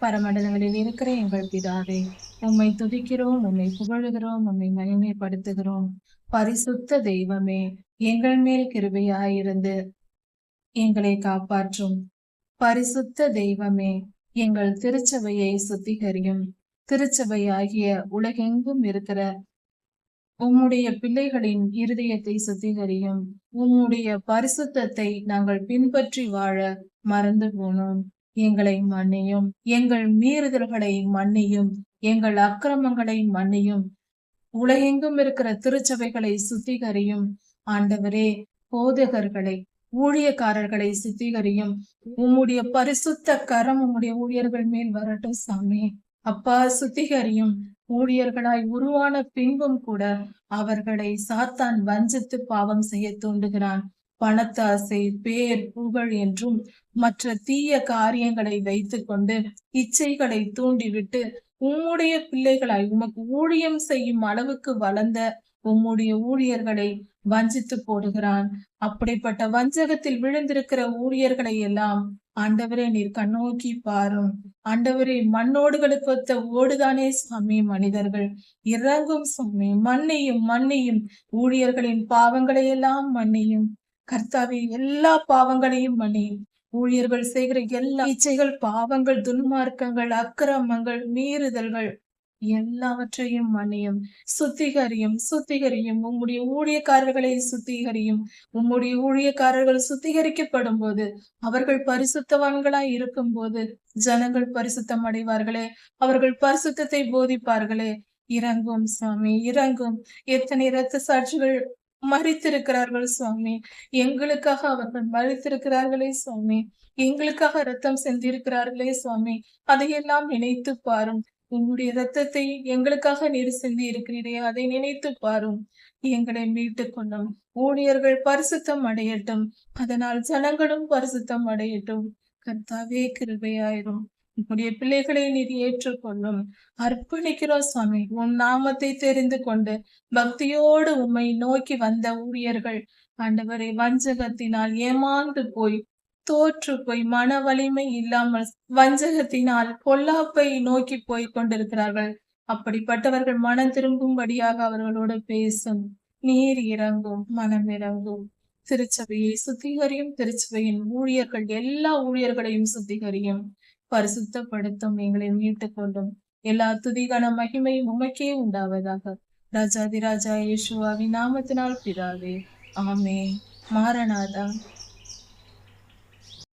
பரமண்டலங்களில் இருக்கிற எங்கள் பிதாவே, உம்மை துதிக்கிறோம், உம்மை புகழுகிறோம், உம்மை மகிமைப்படுத்துகிறோம். பரிசுத்த தெய்வமே, எங்கள் மேல் கிருபையாயிருந்து எங்களை காப்பாற்றும். பரிசுத்த தெய்வமே, எங்கள் திருச்சபையை சுத்திகரியும். திருச்சபையாகிய உலகெங்கும் இருக்கிற உம்முடைய பிள்ளைகளின் இருதயத்தை சுத்திகரியும். உம்முடைய பரிசுத்தத்தை நாங்கள் பின்பற்றி வாழ மறந்து போனோம். எங்களை மன்னியும். எங்கள் மீறுதல்களை மன்னியும். எங்கள் அக்கிரமங்களை மன்னியும். உலகெங்கும் இருக்கிற திருச்சபைகளை சுத்திகரியும். ஆண்டவரே, போதகர்களை, ஊழியக்காரர்களை சுத்திகரியும். உம்முடைய பரிசுத்த கரம் உம்முடைய ஊழியர்கள் மேல் வரட்டும் சாமி. அப்பா, சுத்திகரியும். ஊழியர்களாய் உருவான பின்பும் கூட அவர்களை சாத்தான் வஞ்சித்து பாவம் செய்ய தூண்டுகிறான். பணத்தாசை, பேர், புகழ் என்றும் மற்ற தீய காரியங்களை வைத்துக் கொண்டு இச்சைகளை தூண்டிவிட்டு உம்முடைய பிள்ளைகளாய் உமக்கு ஊழியம் செய்யும் அளவுக்கு வளர்ந்த உம்முடைய ஊழியர்களை வஞ்சித்து போடுகிறான். அப்படிப்பட்ட வஞ்சகத்தில் விழுந்திருக்கிற ஊழியர்களை எல்லாம் ஆண்டவரே நீர் கண்ணோக்கி பாரும். ஆண்டவரே, மண்ணோடுகளுக்கு ஒத்த ஓடுதானே சாமி மனிதர்கள். இறங்கும் சாமி, மன்னியும் மன்னியும். ஊழியர்களின் பாவங்களை எல்லாம் மன்னியும். கர்த்தாவே, எல்லா பாவங்களையும் மன்னியும். ஊழியர்கள் செய்கிற எல்லா இச்சைகள், பாவங்கள், துன்மார்க்கங்கள், அக்கிரமங்கள், மீறுதல்கள் எல்லாவற்றையும் மன்னியும். சுத்திகரியும், சுத்திகரியும். உம்முடைய ஊழியக்காரர்களை சுத்திகரியும். உம்முடைய ஊழியக்காரர்கள் சுத்திகரிக்கப்படும் போது, அவர்கள் பரிசுத்தவான்களாய் இருக்கும் போது ஜனங்கள் பரிசுத்தம் அடைவார்களே, அவர்கள் பரிசுத்தத்தை போதிப்பார்களே. இறங்கும் சுவாமி, இறங்கும். எத்தனை இரத்த சாட்சிகள் மரித்திருக்கிறார்கள் சுவாமி. எங்களுக்காக அவர்கள் மரித்திருக்கிறார்களே சுவாமி. எங்களுக்காக இரத்தம் சிந்திருக்கிறார்களே சுவாமி. அதையெல்லாம் நினைத்து பாரும். உன்னுடைய இரத்தத்தை எங்களுக்காக நீர் சிந்தி இருக்கிறீரே, அதை நினைத்து பாரும். எங்களை மீட்டுக் கொள்ளும். ஊழியர்கள் பரிசுத்தம் அடையட்டும். அதனால் ஜனங்களும் பரிசுத்தம் அடையட்டும். கர்த்தாவே, கிருபையாயிரும். உன்னுடைய பிள்ளைகளை நீர் ஏற்றுக்கொள்ளும். அர்ப்பணிக்கிறோம் சுவாமி. உன் நாமத்தை தெரிந்து கொண்டு பக்தியோடு உம்மை நோக்கி வந்த ஊழியர்கள் ஆண்டவரை வஞ்சகத்தினால் ஏமாந்து போய், தோற்று போய், மன வலிமை இல்லாமல் வஞ்சகத்தினால் பொல்லாப்பை நோக்கி போய் கொண்டிருக்கிறார்கள். அப்படிப்பட்டவர்கள் மனம் திரும்பும்படியாக அவர்களோடு பேசும். நீர் இறங்கும், மனம் இறங்கும். திருச்சபையை சுத்திகரியும். திருச்சபையின் ஊழியர்கள், எல்லா ஊழியர்களையும் சுத்திகரியும். பரிசுத்தப்படுத்தும். எங்களை மீட்டுக் கொண்டும். எல்லா துதிகான மகிமையும் உமக்கே உண்டாவதாக. ராஜாதி ராஜா இயேசுவாவின் நாமத்தினால் பிதாவே, ஆமென். மாரநாதா.